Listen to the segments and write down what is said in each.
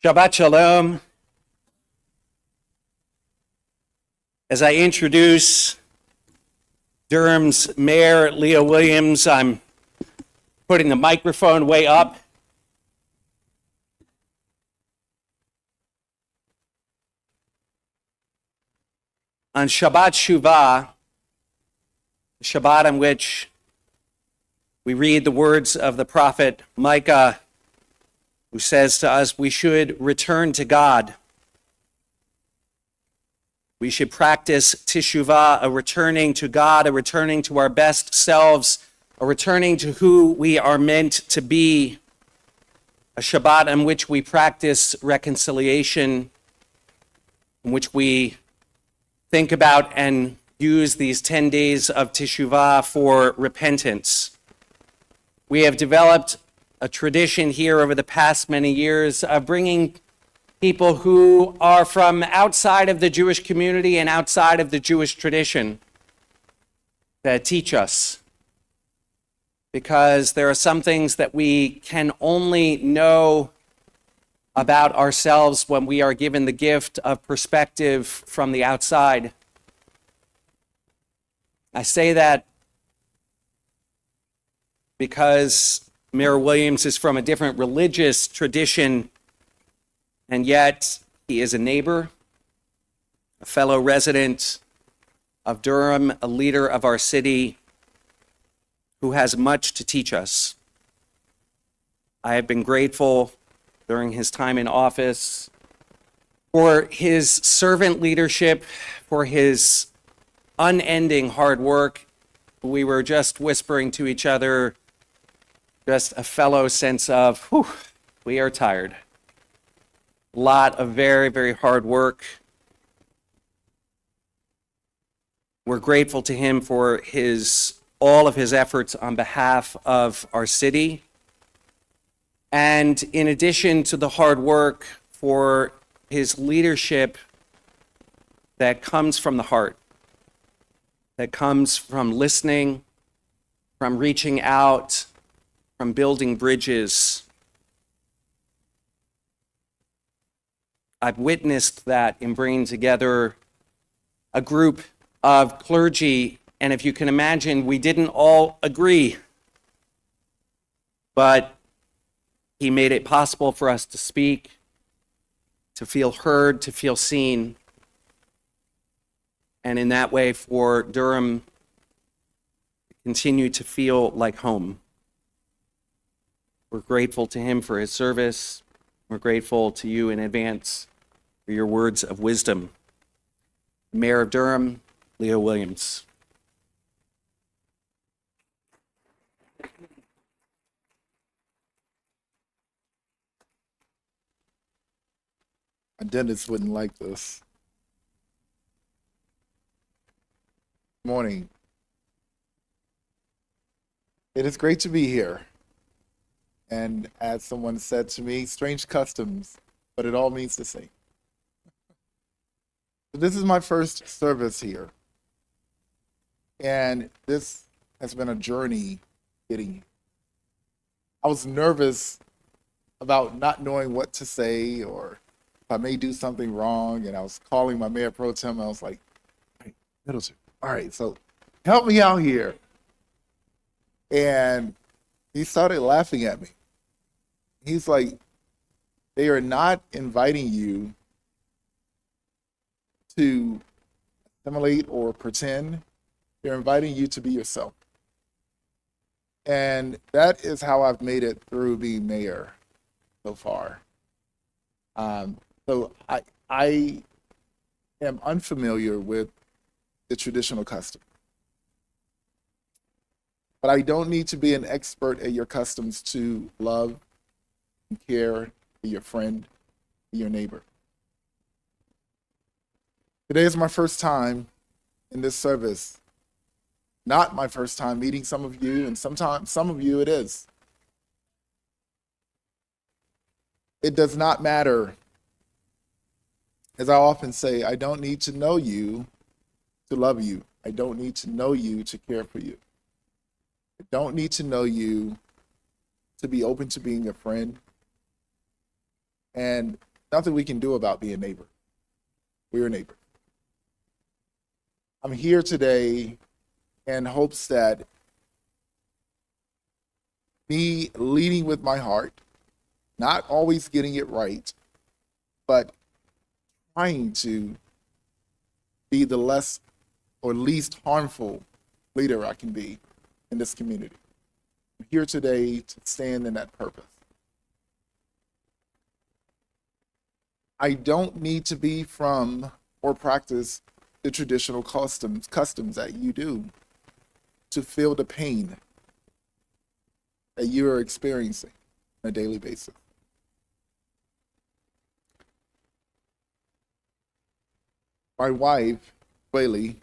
Shabbat Shalom. As I introduce Durham's Mayor, Leah Williams, I'm putting the microphone way up. On Shabbat Shuva, the Shabbat on which we read the words of the prophet Micah, who says to us, we should return to God. We should practice teshuvah, a returning to God, a returning to our best selves, a returning to who we are meant to be, a Shabbat on which we practice reconciliation, in which we think about and use these 10 days of teshuvah for repentance. We have developed a tradition here over the past many years of bringing people who are from outside of the Jewish community and outside of the Jewish tradition that teach us. Because there are some things that we can only know about ourselves when we are given the gift of perspective from the outside. I say that because Mayor Williams is from a different religious tradition, and yet he is a neighbor, a fellow resident of Durham, a leader of our city who has much to teach us. I have been grateful during his time in office for his servant leadership, for his unending hard work. We were just whispering to each other, just a fellow sense of, whew, we are tired. A lot of very, very hard work. We're grateful to him for all of his efforts on behalf of our city. And in addition to the hard work, for his leadership that comes from the heart, that comes from listening, from reaching out, from building bridges. I've witnessed that in bringing together a group of clergy, and if you can imagine, we didn't all agree, but he made it possible for us to speak, to feel heard, to feel seen, and in that way for Durham to continue to feel like home. We're grateful to him for his service. We're grateful to you in advance for your words of wisdom. Mayor of Durham, Leah Williams. My dentist wouldn't like this. Morning. It is great to be here. And as someone said to me, strange customs, but it all means the same. This is my first service here. And this has been a journey getting here. I was nervous about not knowing what to say or if I may do something wrong. And I was calling my mayor pro tem. I was like, hey, Middleton, all right, so help me out here. And he started laughing at me. He's like, they are not inviting you to assimilate or pretend. They're inviting you to be yourself. And that is how I've made it through being mayor so far. So I am unfamiliar with the traditional custom. But I don't need to be an expert at your customs to love and care for your friend, for your neighbor. Today is my first time in this service. Not my first time meeting some of you, and sometimes some of you it is. It does not matter. As I often say, I don't need to know you to love you. I don't need to know you to care for you. I don't need to know you to be open to being a friend. And nothing we can do about being neighbor. We're neighbors. I'm here today in hopes that me leading with my heart, not always getting it right, but trying to be the less or least harmful leader I can be in this community. I'm here today to stand in that purpose. I don't need to be from or practice the traditional customs that you do to feel the pain that you are experiencing on a daily basis. My wife, Whaley,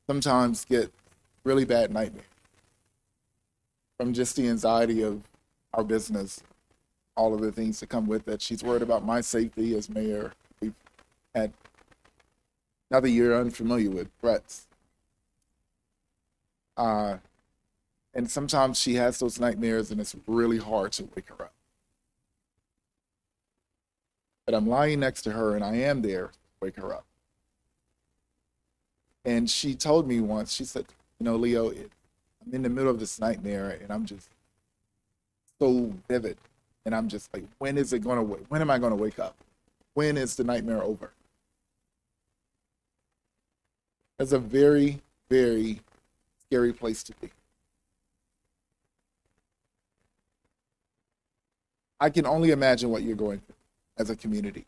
sometimes get really bad nightmares from just the anxiety of our business, all of the things that come with it. She's worried about my safety as mayor. We've had another year unfamiliar with threats. And sometimes she has those nightmares and it's really hard to wake her up. But I'm lying next to her and I am there to wake her up. And she told me once, she said, you know, Leo, I'm in the middle of this nightmare and I'm just so vivid. And I'm just like, when am I going to wake up? When is the nightmare over? It's a very, very scary place to be. I can only imagine what you're going through as a community.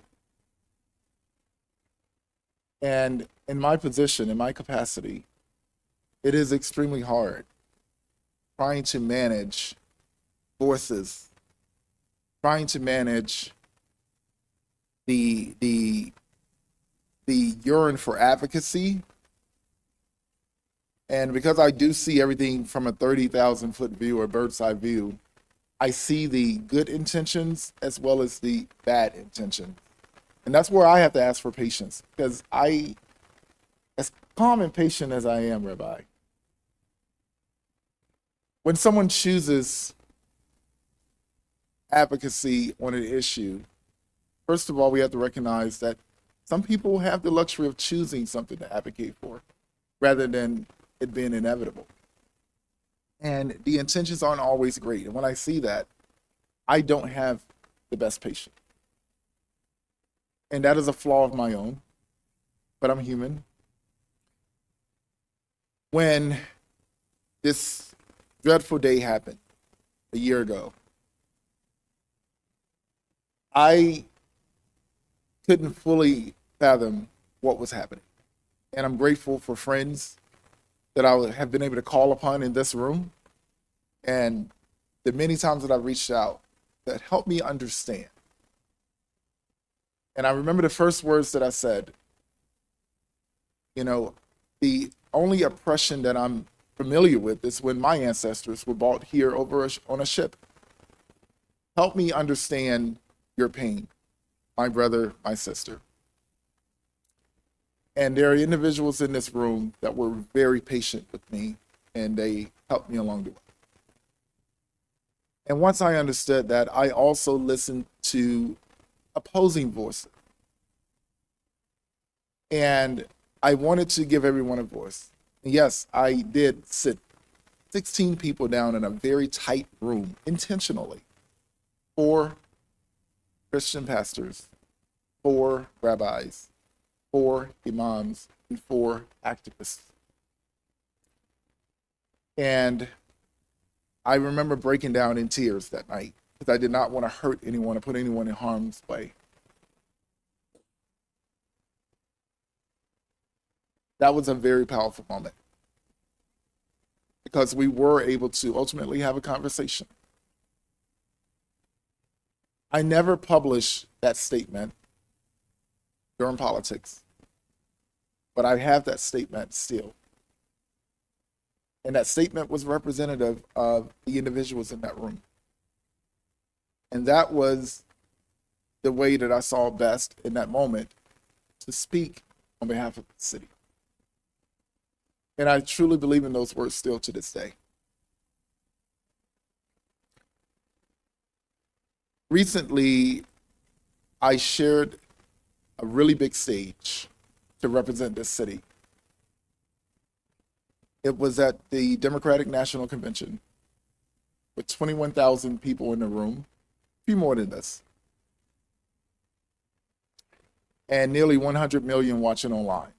And in my position, in my capacity, it is extremely hard trying to manage voices, trying to manage the yearn for advocacy. And because I do see everything from a 30,000-foot view or bird's eye view, I see the good intentions as well as the bad intentions. And that's where I have to ask for patience, because as calm and patient as I am, Rabbi, when someone chooses advocacy on an issue, first of all, we have to recognize that some people have the luxury of choosing something to advocate for rather than it being inevitable. And the intentions aren't always great. And when I see that, I don't have the best patience. And that is a flaw of my own, but I'm human. When this dreadful day happened a year ago, I couldn't fully fathom what was happening. And I'm grateful for friends that I have been able to call upon in this room, and the many times that I've reached out that helped me understand. And I remember the first words that I said, you know, the only oppression that I'm familiar with is when my ancestors were brought here on a ship. Help me understand your pain, my brother, my sister. And there are individuals in this room that were very patient with me, and they helped me along the way. And once I understood that, I also listened to opposing voices. And I wanted to give everyone a voice. And yes, I did sit 16 people down in a very tight room intentionally. 4 Christian pastors, 4 rabbis, 4 imams, and 4 activists. And I remember breaking down in tears that night because I did not want to hurt anyone or put anyone in harm's way. That was a very powerful moment because we were able to ultimately have a conversation. I never published that statement during politics, but I have that statement still. And that statement was representative of the individuals in that room. And that was the way that I saw best in that moment to speak on behalf of the city. And I truly believe in those words still to this day. Recently, I shared a really big stage to represent this city. It was at the Democratic National Convention with 21,000 people in the room, a few more than this, and nearly 100 million watching online.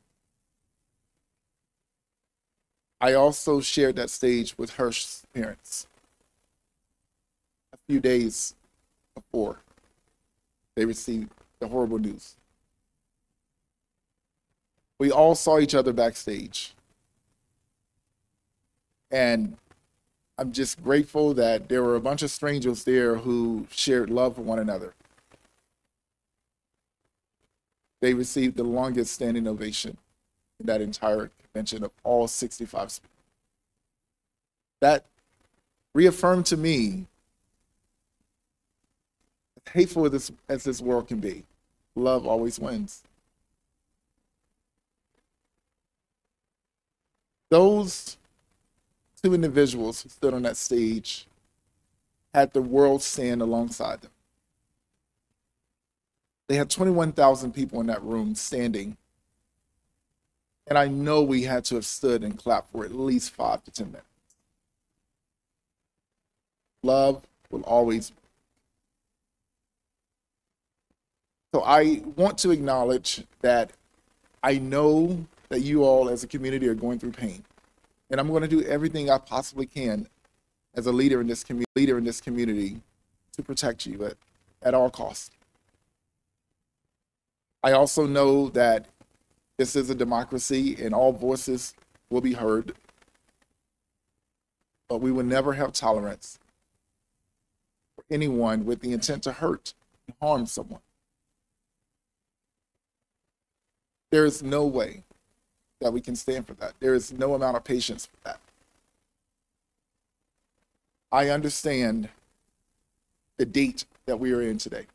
I also shared that stage with Hirsch's parents a few days before they received the horrible news. We all saw each other backstage. And I'm just grateful that there were a bunch of strangers there who shared love for one another. They received the longest standing ovation in that entire convention of all 65 speakers. That reaffirmed to me, as hateful as this world can be, love always wins. Those two individuals who stood on that stage had the world stand alongside them. They had 21,000 people in that room standing. And I know we had to have stood and clapped for at least 5 to 10 minutes. Love will always win. So I want to acknowledge that I know that you all as a community are going through pain. And I'm going to do everything I possibly can as a leader in this community to protect you at all costs. I also know that this is a democracy and all voices will be heard, but we will never have tolerance for anyone with the intent to hurt and harm someone. There is no way that we can stand for that. There is no amount of patience for that. I understand the date that we are in today.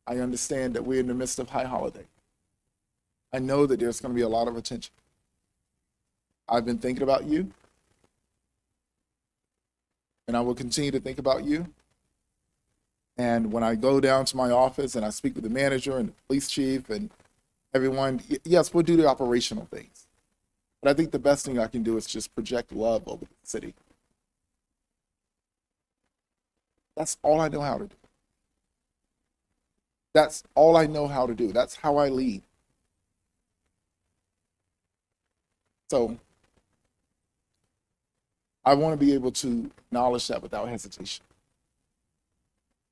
I understand that we're in the midst of high holiday. I know that there's going to be a lot of attention. I've been thinking about you, and I will continue to think about you. And when I go down to my office and I speak with the manager and the police chief and everyone, yes, we'll do the operational things. But I think the best thing I can do is just project love over the city. That's all I know how to do. That's all I know how to do. That's how I lead. So I want to be able to acknowledge that without hesitation.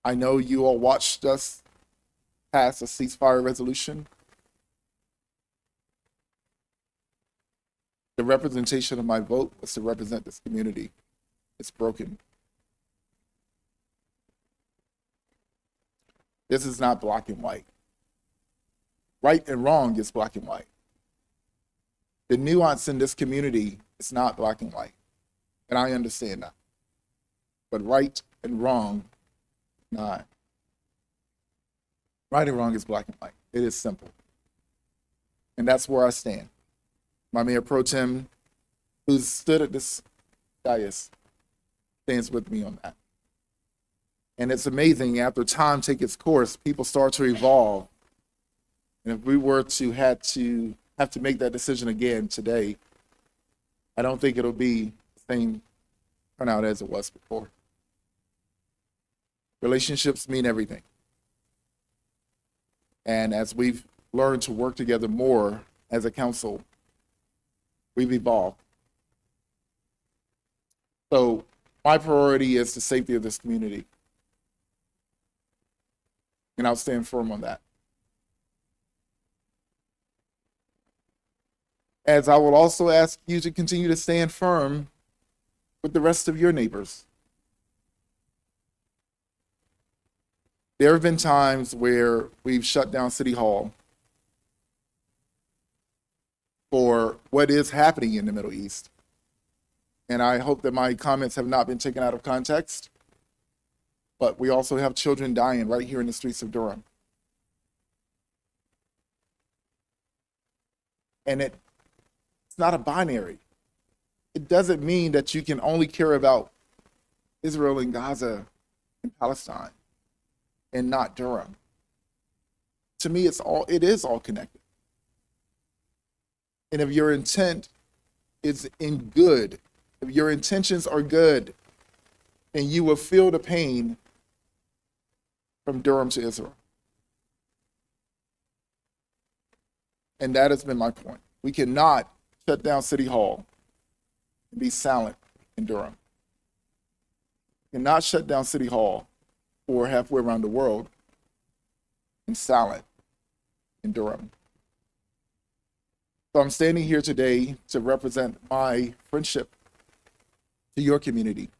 I know you all watched us pass a ceasefire resolution. The representation of my vote was to represent this community. It's broken. This is not black and white. Right and wrong is black and white. The nuance in this community is not black and white. And I understand that. But right and wrong, not. Right and wrong is black and white. It is simple. And that's where I stand. My Mayor Pro Tem, who's stood at this dais, stands with me on that. And it's amazing, after time takes its course, people start to evolve. And if we were to have to make that decision again today, I don't think it'll be the same turnout as it was before. Relationships mean everything. And as we've learned to work together more as a council, we've evolved. So my priority is the safety of this community. And I'll stand firm on that. As I will also ask you to continue to stand firm with the rest of your neighbors. There have been times where we've shut down City Hall for what is happening in the Middle East. And I hope that my comments have not been taken out of context. But we also have children dying right here in the streets of Durham. And it's not a binary. It doesn't mean that you can only care about Israel and Gaza and Palestine and not Durham. to me, it is all connected. And if your intent is in good, if your intentions are good, then you will feel the pain from Durham to Israel. And that has been my point. We cannot shut down City Hall and be silent in Durham. We cannot shut down City Hall or halfway around the world and silent in Durham. So I'm standing here today to represent my friendship to your community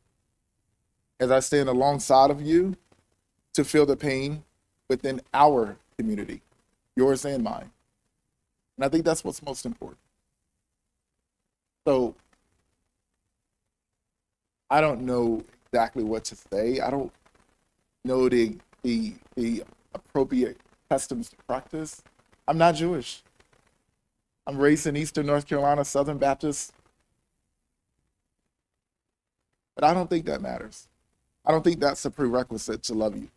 as I stand alongside of you to feel the pain within our community, yours and mine. And I think that's what's most important. So I don't know exactly what to say. I don't know the appropriate customs to practice. I'm not Jewish. I'm raised in Eastern North Carolina, Southern Baptist. But I don't think that matters. I don't think that's a prerequisite to love you.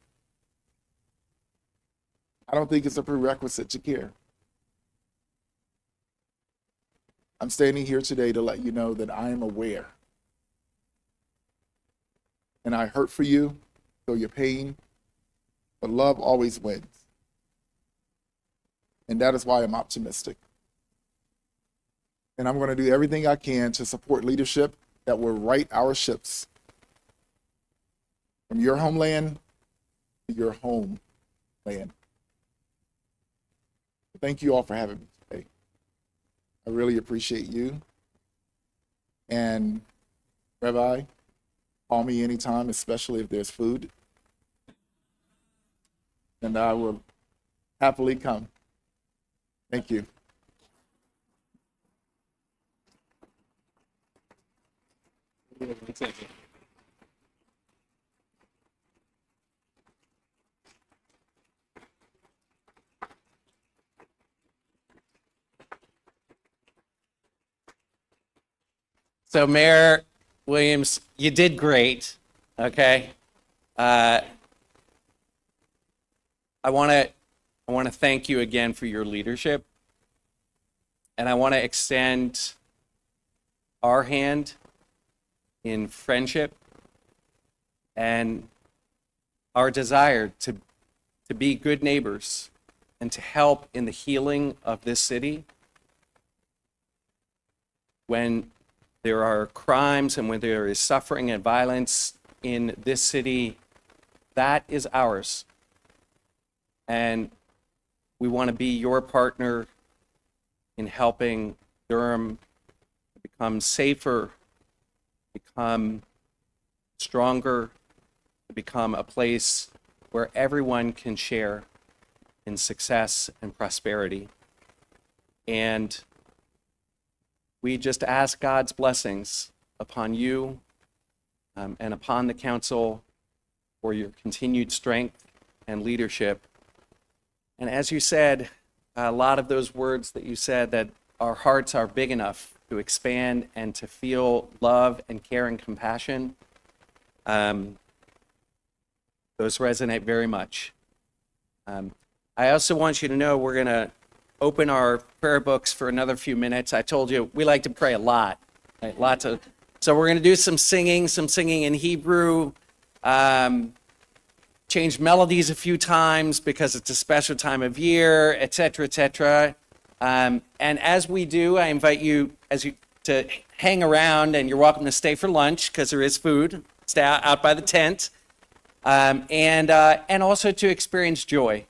I don't think it's a prerequisite to care. I'm standing here today to let you know that I am aware. And I hurt for you, feel your pain, but love always wins. And that is why I'm optimistic. And I'm going to do everything I can to support leadership that will right our ships from your homeland to your homeland. Thank you all for having me today. I really appreciate you. And Rabbi, call me anytime, especially if there's food. And I will happily come. Thank you. So Mayor Williams, you did great, okay? I want to thank you again for your leadership, and I want to extend our hand in friendship and our desire to be good neighbors and to help in the healing of this city. When there are crimes and when there is suffering and violence in this city, that is ours. And we want to be your partner in helping Durham become safer, become stronger, become a place where everyone can share in success and prosperity. And we just ask God's blessings upon you and upon the council for your continued strength and leadership. And as you said, a lot of those words that you said, that our hearts are big enough to expand and to feel love and care and compassion, those resonate very much. I also want you to know we're going to open our prayer books for another few minutes. I told you we like to pray a lot, right? So we're going to do some singing in Hebrew, change melodies a few times because it's a special time of year, etc., etc. And as we do, I invite you to hang around, and you're welcome to stay for lunch because there is food. Stay out by the tent, and also to experience joy.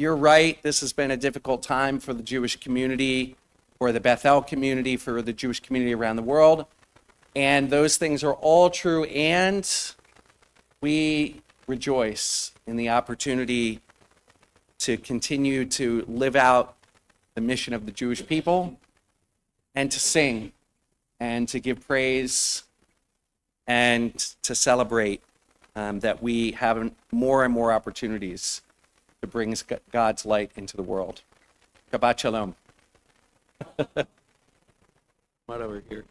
You're right, this has been a difficult time for the Jewish community, for the Bethel community, for the Jewish community around the world. And those things are all true, and we rejoice in the opportunity to continue to live out the mission of the Jewish people and to sing and to give praise and to celebrate that we have more and more opportunities to bring God's light into the world. Shabbat shalom. Right over here.